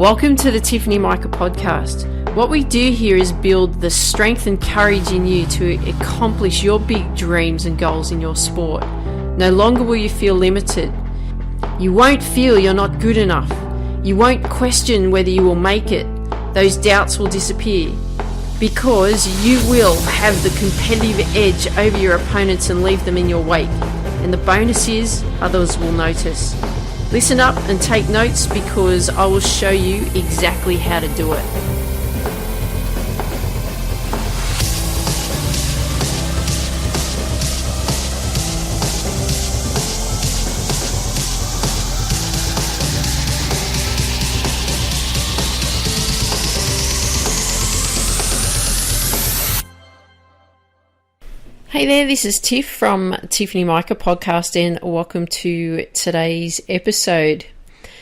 Welcome to the Tiffany Mika podcast. What we do here is build the strength and courage in you to accomplish your big dreams and goals in your sport. No longer will you feel limited. You won't feel you're not good enough. You won't question whether you will make it. Those doubts will disappear because you will have the competitive edge over your opponents and leave them in your wake. And the bonus is others will notice. Listen up and take notes because I will show you exactly how to do it. Hey there, this is Tiff from Tiffany Mika podcast and welcome to today's episode.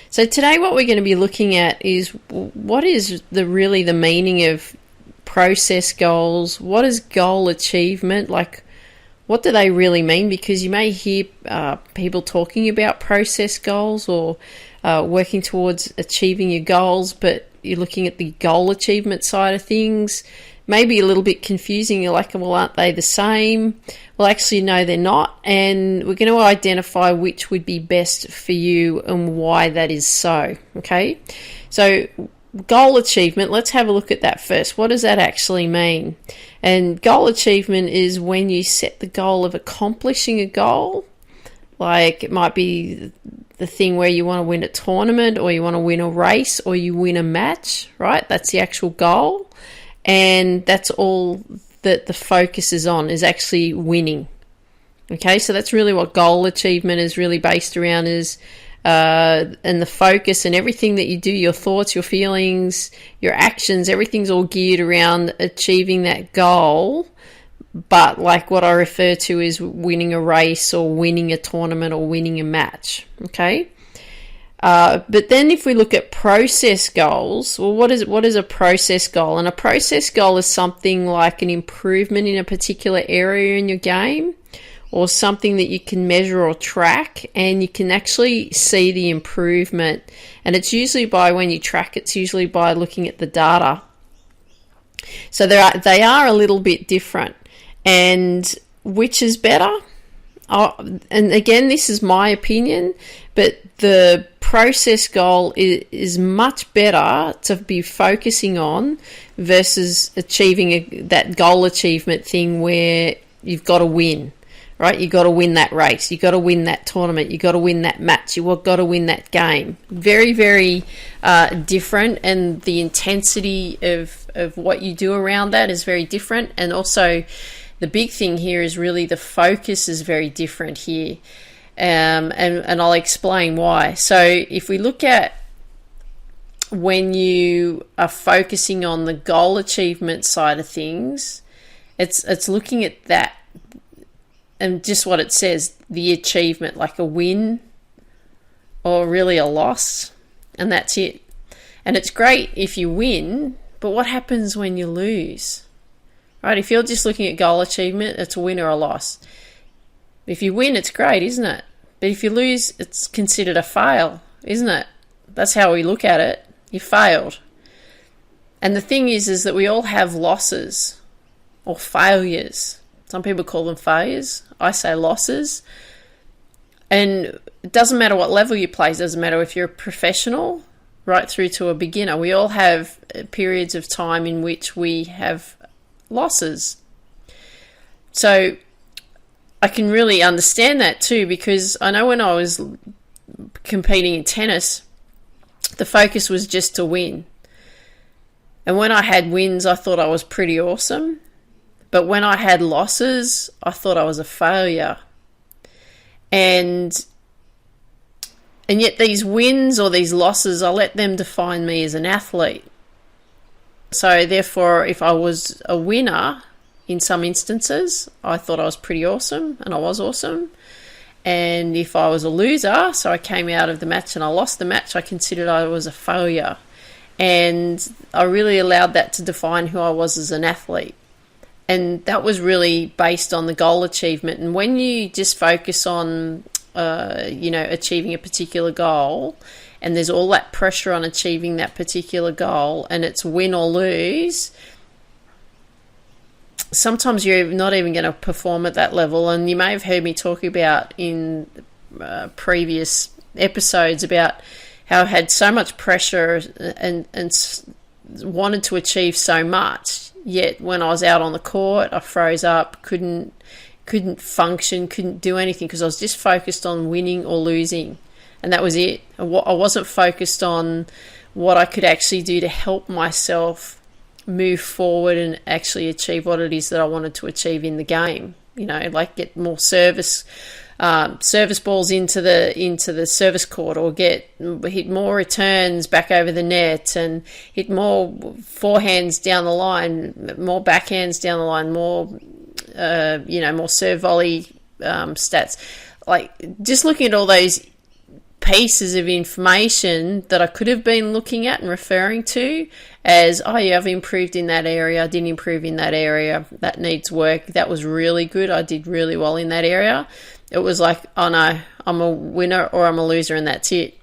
So today what we're going to be looking at is what is the meaning of process goals? What is goal achievement? Like, what do they really mean? Because you may hear people talking about process goals or working towards achieving your goals, but you're looking at the goal achievement side of things. Maybe a little bit confusing. You're like, well, aren't they the same? Well, actually, no, they're not. And we're going to identify which would be best for you and why that is so. Okay. So goal achievement, let's have a look at that first. What does that actually mean? And goal achievement is when you set the goal of accomplishing a goal. Like it might be the thing where you want to win a tournament or you want to win a race or you win a match, right? That's the actual goal. And that's all that the focus is on, is actually winning. Okay, so that's really what goal achievement is really based around, is and the focus and everything that you do, your thoughts, your feelings, your actions, everything's all geared around achieving that goal. But like what I refer to is winning a race or winning a tournament or winning a match. Okay. But then if we look at process goals, well, what is a process goal? And a process goal is something like an improvement in a particular area in your game or something that you can measure or track, and you can actually see the improvement. And it's usually when you track, it's usually by looking at the data. So they are a little bit different. And which is better? And again, this is my opinion, but the process goal is much better to be focusing on versus achieving that goal achievement thing where you've got to win, right? You've got to win that race. You've got to win that tournament. You've got to win that match. You've got to win that game. Very, very different, and the intensity of what you do around that is very different. And also the big thing here is really the focus is very different here. And I'll explain why. So if we look at when you are focusing on the goal achievement side of things, it's looking at that and just what it says, the achievement, like a win or really a loss, and that's it. And it's great if you win, but what happens when you lose? Right? If you're just looking at goal achievement, it's a win or a loss. If you win, it's great, isn't it? But if you lose, it's considered a fail, isn't it? That's how we look at it. You failed. And the thing is that we all have losses or failures. Some people call them failures. I say losses. And it doesn't matter what level you play. It doesn't matter if you're a professional right through to a beginner. We all have periods of time in which we have losses. So I can really understand that too, because I know when I was competing in tennis, the focus was just to win. And when I had wins, I thought I was pretty awesome. But when I had losses, I thought I was a failure. And yet these wins or these losses, I let them define me as an athlete. So therefore, if I was a winner, in some instances, I thought I was pretty awesome, and I was awesome. And if I was a loser, so I came out of the match and I lost the match, I considered I was a failure. And I really allowed that to define who I was as an athlete. And that was really based on the goal achievement. And when you just focus on achieving a particular goal, and there's all that pressure on achieving that particular goal, and it's win or lose, sometimes you're not even going to perform at that level. And you may have heard me talk about in previous episodes about how I had so much pressure and wanted to achieve so much, yet when I was out on the court, I froze up, couldn't function, couldn't do anything, because I was just focused on winning or losing, and that was it. I wasn't focused on what I could actually do to help myself move forward and actually achieve what it is that I wanted to achieve in the game. Like get more service balls into the service court, or hit more returns back over the net, and hit more forehands down the line, more backhands down the line, more serve volley stats. Like, just looking at all those pieces of information that I could have been looking at and referring to as, oh yeah, I've improved in that area, I didn't improve in that area, that needs work, that was really good, I did really well in that area. It was like, oh no, I'm a winner or I'm a loser, and that's it.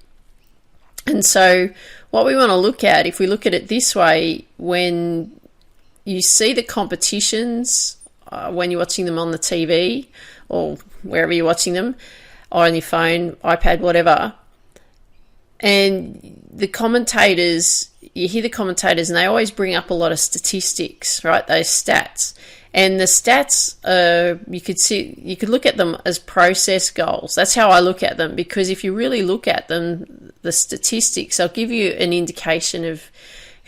And so what we want to look at, if we look at it this way, when you see the competitions, when you're watching them on the TV or wherever you're watching them, or on your phone, iPad, whatever, and the commentators, you hear the commentators, and they always bring up a lot of statistics, right? Those stats. And the stats, you could look at them as process goals. That's how I look at them, because if you really look at them, the statistics, they'll give you an indication of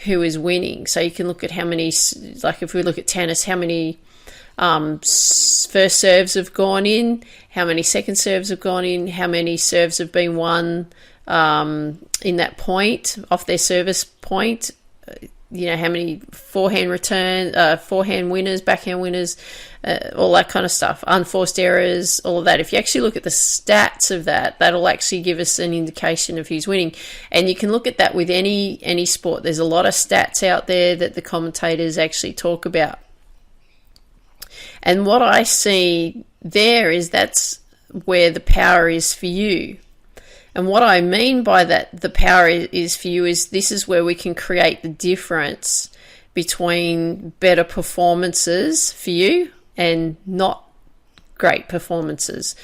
who is winning. So you can look at how many, like if we look at tennis, how many first serves have gone in, how many second serves have gone in, how many serves have been won in that point, off their service point, how many forehand winners, backhand winners, all that kind of stuff, unforced errors, all of that. If you actually look at the stats of that, that'll actually give us an indication of who's winning. And you can look at that with any sport. There's a lot of stats out there that the commentators actually talk about. And what I see there is that's where the power is for you. And what I mean by that, the power is for you, is this is where we can create the difference between better performances for you and not great performances.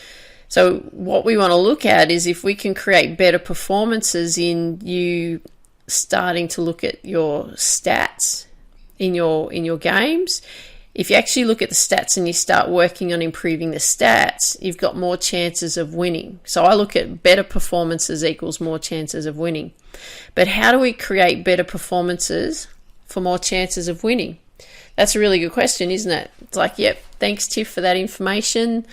So what we want to look at is if we can create better performances in you starting to look at your stats in your games. If you actually look at the stats and you start working on improving the stats, you've got more chances of winning. So I look at better performances equals more chances of winning. But how do we create better performances for more chances of winning? That's a really good question, isn't it? It's like, yep, thanks Tiff for that information,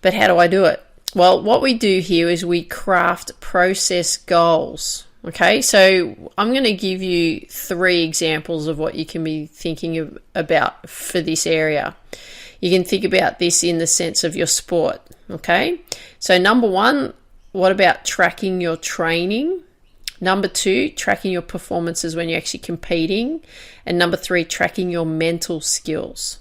but how do I do it? Well, what we do here is we craft process goals. Okay, so I'm going to give you 3 examples of what you can be thinking about for this area. You can think about this in the sense of your sport. Okay, so number 1, what about tracking your training? Number 2, tracking your performances when you're actually competing. And number 3, tracking your mental skills.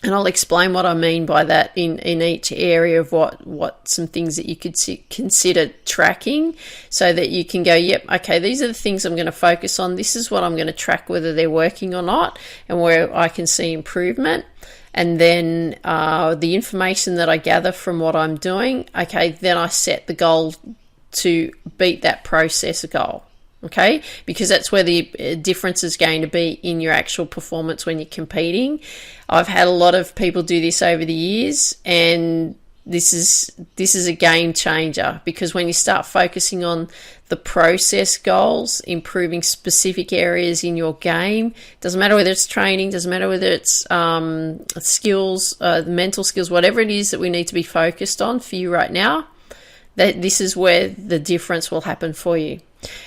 And I'll explain what I mean by that in each area of what some things that you could consider tracking, so that you can go, yep, okay, these are the things I'm going to focus on. This is what I'm going to track, whether they're working or not, and where I can see improvement. And then the information that I gather from what I'm doing, okay, then I set the goal to beat that process goal. Okay, because that's where the difference is going to be in your actual performance when you're competing. I've had a lot of people do this over the years, and this is a game changer, because when you start focusing on the process goals, improving specific areas in your game, doesn't matter whether it's training, doesn't matter whether it's skills, mental skills, whatever it is that we need to be focused on for you right now, that this is where the difference will happen for you.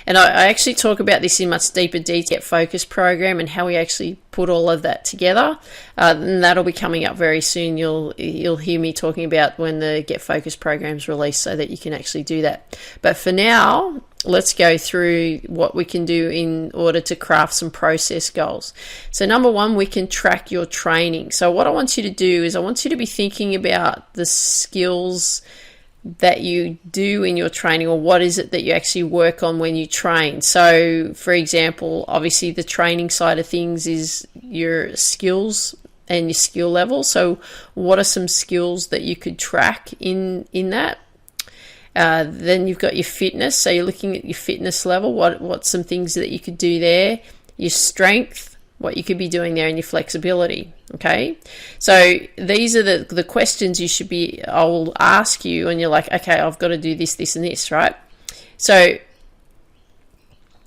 And I actually talk about this in much deeper detail, focus program, and how we actually put all of that together. And that'll be coming up very soon. You'll hear me talking about when the Get Focused program's released, so that you can actually do that. But for now, let's go through what we can do in order to craft some process goals. So number 1, we can track your training. So what I want you to do is I want you to be thinking about the skills that you do in your training, or what is it that you actually work on when you train. So, for example, obviously the training side of things is your skills and your skill level. So what are some skills that you could track in that? Then you've got your fitness. So you're looking at your fitness level. What's some things that you could do there? Your strength, what you could be doing there, and your flexibility. Okay, so these are the questions I will ask you, and you're like, okay, I've got to do this, this, and this, right? So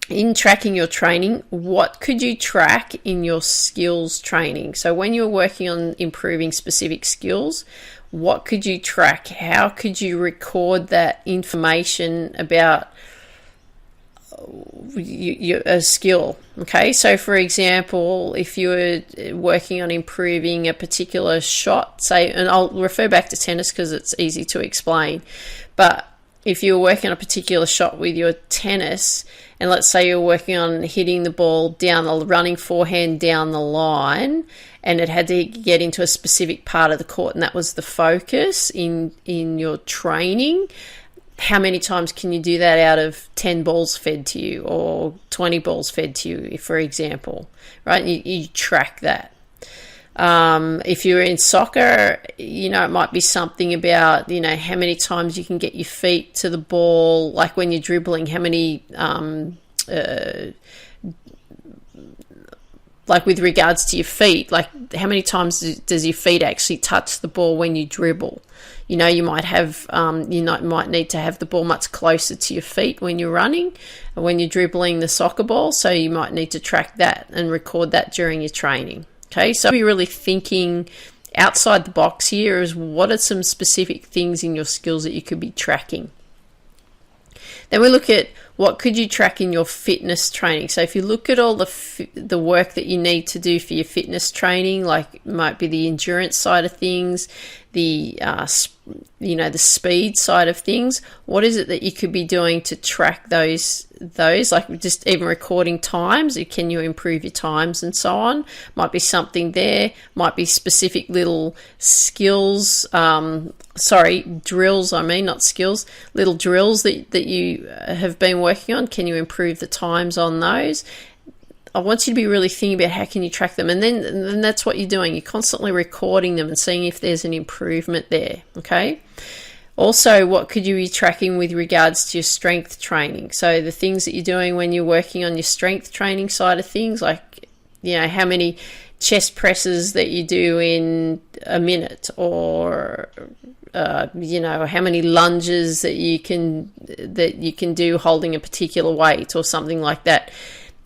in tracking your training, what could you track in your skills training? So when you're working on improving specific skills, what could you track? How could you record that information about a skill? Okay, so for example, if you were working on improving a particular shot, say, and I'll refer back to tennis because it's easy to explain, but if you were working on a particular shot with your tennis, and let's say you're working on hitting the ball down the running forehand down the line, and it had to get into a specific part of the court, and that was the focus in your training, how many times can you do that out of 10 balls fed to you or 20 balls fed to you, for example, right? You track that. If you're in soccer, it might be something about, how many times you can get your feet to the ball, like when you're dribbling, how many, like with regards to your feet, like how many times does your feet actually touch the ball when you dribble? You might have, might need to have the ball much closer to your feet when you're running, or when you're dribbling the soccer ball. So you might need to track that and record that during your training. Okay, so be really thinking outside the box here is what are some specific things in your skills that you could be tracking. Then we look at what could you track in your fitness training. So if you look at all the work that you need to do for your fitness training, like it might be the endurance side of things, the the speed side of things, what is it that you could be doing to track those, like just even recording times? Can you improve your times and so on? Might be something there, might be specific little skills, drills, not skills, little drills that you have been working on. Can you improve the times on those? I want you to be really thinking about how can you track them, and then that's what you're doing. You're constantly recording them and seeing if there's an improvement there, okay? Also, what could you be tracking with regards to your strength training? So the things that you're doing when you're working on your strength training side of things, like, how many chest presses that you do in a minute, or how many lunges that you can do holding a particular weight or something like that.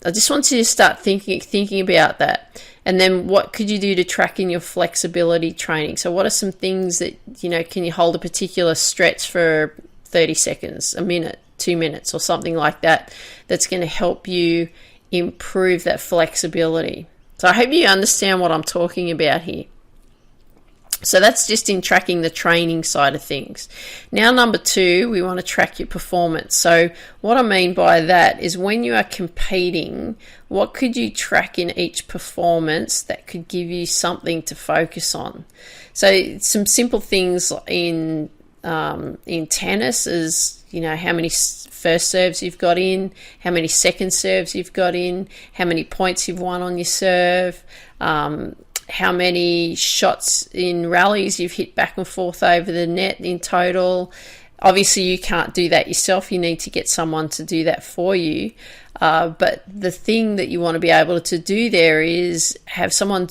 I just want you to start thinking about that. And then what could you do to track in your flexibility training? So what are some things that, can you hold a particular stretch for 30 seconds, a minute, 2 minutes, or something like that, that's going to help you improve that flexibility. So I hope you understand what I'm talking about here. So that's just in tracking the training side of things. Now, number 2, we want to track your performance. So what I mean by that is when you are competing, what could you track in each performance that could give you something to focus on? So some simple things in tennis is, how many first serves you've got in, how many second serves you've got in, how many points you've won on your serve, how many shots in rallies you've hit back and forth over the net in total. Obviously, you can't do that yourself. You need to get someone to do that for you. But the thing that you want to be able to do there is have someone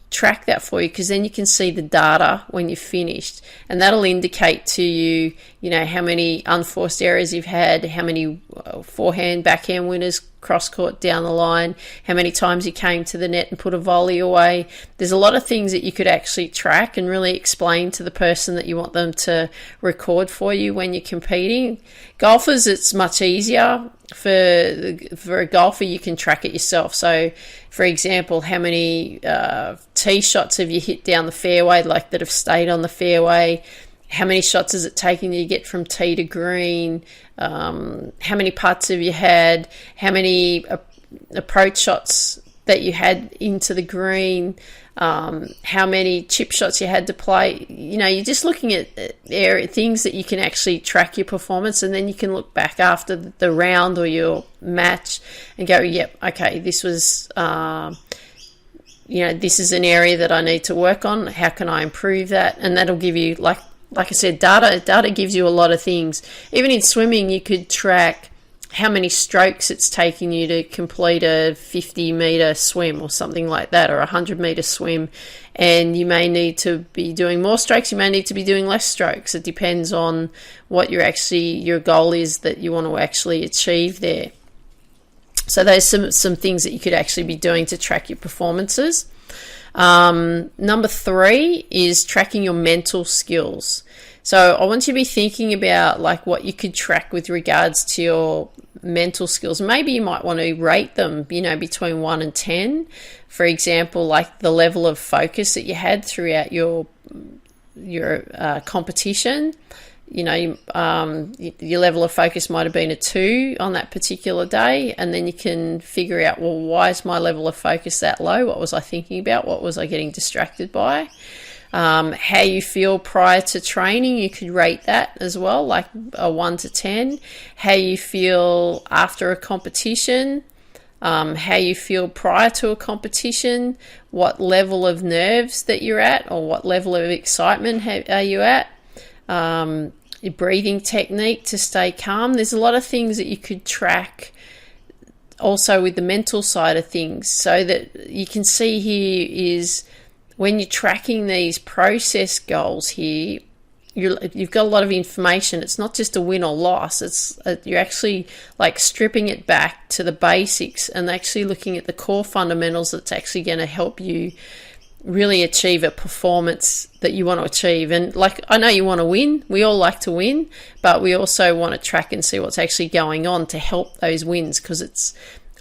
track that for you, because then you can see the data when you're finished, and that'll indicate to you, how many unforced errors you've had, how many forehand, backhand winners, cross court, down the line, how many times you came to the net and put a volley away. There's a lot of things that you could actually track and really explain to the person that you want them to record for you when you're competing. Golfers, it's much easier. For a golfer, you can track it yourself. So, for example, how many tee shots have you hit down the fairway, like that have stayed on the fairway? How many shots is it taking you to get from tee to green? How many putts have you had? How many approach shots that you had into the green, how many chip shots you had to play. You're just looking at things that you can actually track your performance, and then you can look back after the round or your match and go, yep, okay, this was, this is an area that I need to work on. How can I improve that? And that'll give you, like I said, data gives you a lot of things. Even in swimming, you could track how many strokes it's taking you to complete a 50-meter swim or something like that, or a 100-meter swim, and you may need to be doing more strokes, you may need to be doing less strokes. It depends on what your goal is that you want to actually achieve there. So there's some things that you could actually be doing to track your performances. Number 3 is tracking your mental skills. So I want you to be thinking about like what you could track with regards to your mental skills. Maybe you might want to rate them, between 1 and 10. For example, like the level of focus that you had throughout your competition. Your level of focus might have been a 2 on that particular day, and then you can figure out, well, why is my level of focus that low? What was I thinking about? What was I getting distracted by? How you feel prior to training, you could rate that as well, like a 1 to 10. How you feel after a competition, how you feel prior to a competition, what level of nerves that you're at, or what level of excitement are you at, your breathing technique to stay calm. There's a lot of things that you could track also with the mental side of things, so that you can see here is when you're tracking these process goals here, you've got a lot of information. It's not just a win or loss. You're actually like stripping it back to the basics and actually looking at the core fundamentals that's actually going to help you really achieve a performance that you want to achieve. And like, I know you want to win. We all like to win, but we also want to track and see what's actually going on to help those wins, because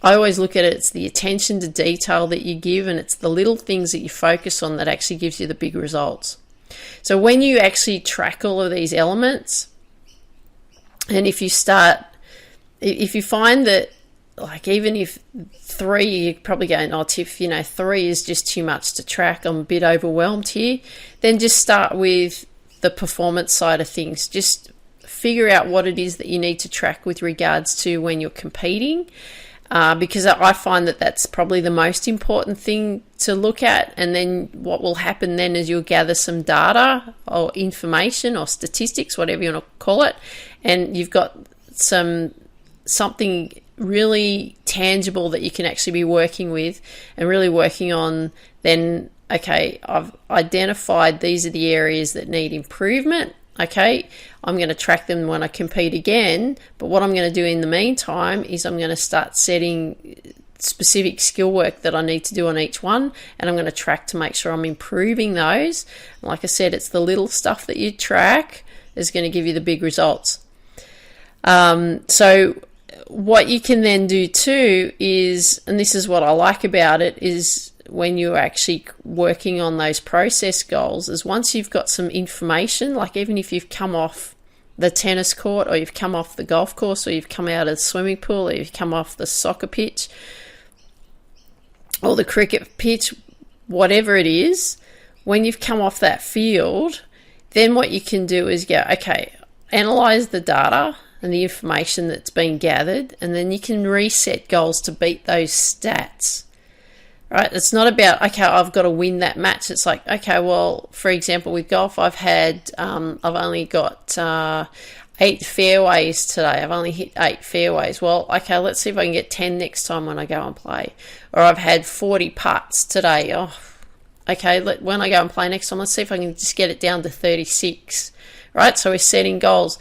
I always look at it's the attention to detail that you give, and it's the little things that you focus on that actually gives you the big results. So when you actually track all of these elements, and if you find that, like, even if 3, you're probably going, oh, Tiff, 3 is just too much to track, I'm a bit overwhelmed here, then just start with the performance side of things. Just figure out what it is that you need to track with regards to when you're competing. Because I find that that's probably the most important thing to look at. And then what will happen then is you'll gather some data or information or statistics, whatever you want to call it, and you've got something really tangible that you can actually be working with and really working on. Then, okay, I've identified these are the areas that need improvement. Okay, I'm going to track them when I compete again, but what I'm going to do in the meantime is I'm going to start setting specific skill work that I need to do on each one, and I'm going to track to make sure I'm improving those. Like I said, it's the little stuff that you track is going to give you the big results. So what you can then do too is, and this is what I like about it, is when you're actually working on those process goals, is once you've got some information, like even if you've come off the tennis court, or you've come off the golf course, or you've come out of the swimming pool, or you've come off the soccer pitch or the cricket pitch, whatever it is, when you've come off that field, then what you can do is go, okay, analyze the data and the information that's been gathered, and then you can reset goals to beat those stats. Right? It's not about, okay, I've got to win that match. It's like, okay, well, for example, with golf, I've only got 8 fairways today. I've only hit 8 fairways. Well, okay, let's see if I can get 10 next time when I go and play. Or I've had 40 putts today. Oh, okay, when I go and play next time, let's see if I can just get it down to 36. Right? So we're setting goals.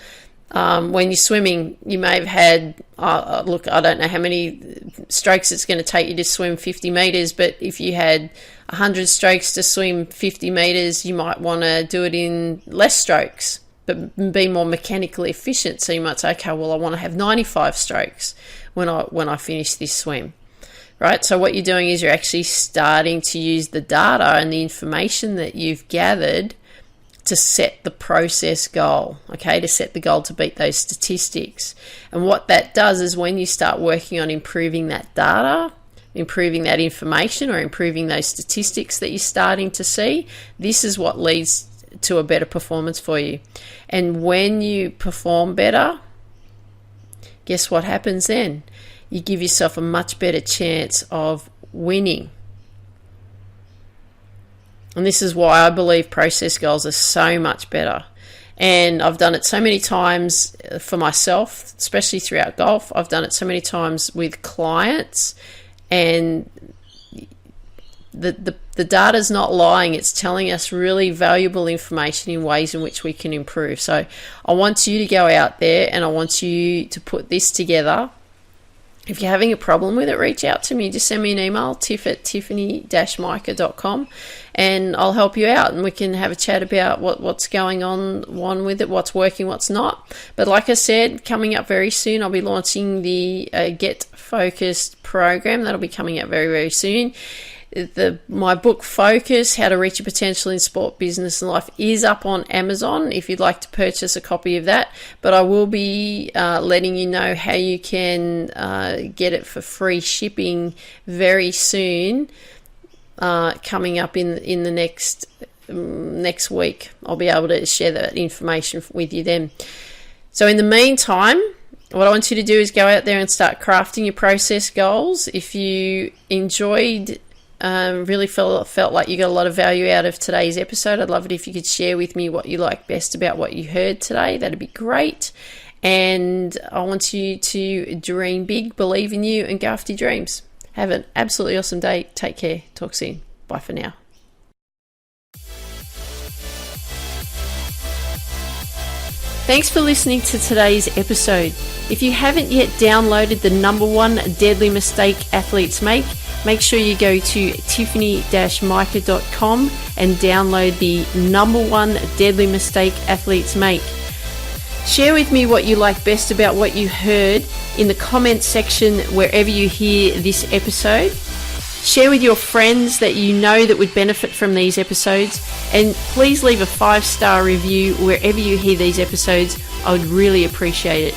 When you're swimming, you may have had, look, I don't know how many strokes it's going to take you to swim 50 metres, but if you had 100 strokes to swim 50 metres, you might want to do it in less strokes, but be more mechanically efficient. So you might say, okay, well, I want to have 95 strokes when I finish this swim. Right? So what you're doing is you're actually starting to use the data and the information that you've gathered to set the process goal, okay, to set the goal to beat those statistics. And what that does is when you start working on improving that data, improving that information or improving those statistics that you're starting to see, this is what leads to a better performance for you. And when you perform better, guess what happens then? You give yourself a much better chance of winning. And this is why I believe process goals are so much better. And I've done it so many times for myself, especially throughout golf. I've done it so many times with clients, and the data's not lying. It's telling us really valuable information in ways in which we can improve. So I want you to go out there and I want you to put this together. If you're having a problem with it, reach out to me. Just send me an email, tiff@tiffany-mika.com, and I'll help you out, and we can have a chat about what's going on with it, what's working, what's not. But like I said, coming up very soon, I'll be launching the Get Focused program. That'll be coming out very, very soon. My book Focus, How to Reach Your Potential in Sport, Business and Life, is up on Amazon if you'd like to purchase a copy of that. But I will be letting you know how you can get it for free shipping very soon, coming up in the next week. I'll be able to share that information with you then. So in the meantime, what I want you to do is go out there and start crafting your process goals. If you enjoyed really felt like you got a lot of value out of today's episode, I'd love it if you could share with me what you like best about what you heard today. That'd be great. And I want you to dream big, believe in you, and go after your dreams. Have an absolutely awesome day. Take care. Talk soon. Bye for now. Thanks for listening to today's episode. If you haven't yet downloaded the #1 deadly mistake athletes make sure you go to tiffany-mika.com and download the #1 deadly mistake athletes make. Share with me what you like best about what you heard in the comments section wherever you hear this episode. Share with your friends that you know that would benefit from these episodes, and please leave a 5-star review wherever you hear these episodes. I would really appreciate it.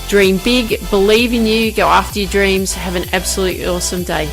Dream big, believe in you, go after your dreams. Have an absolutely awesome day.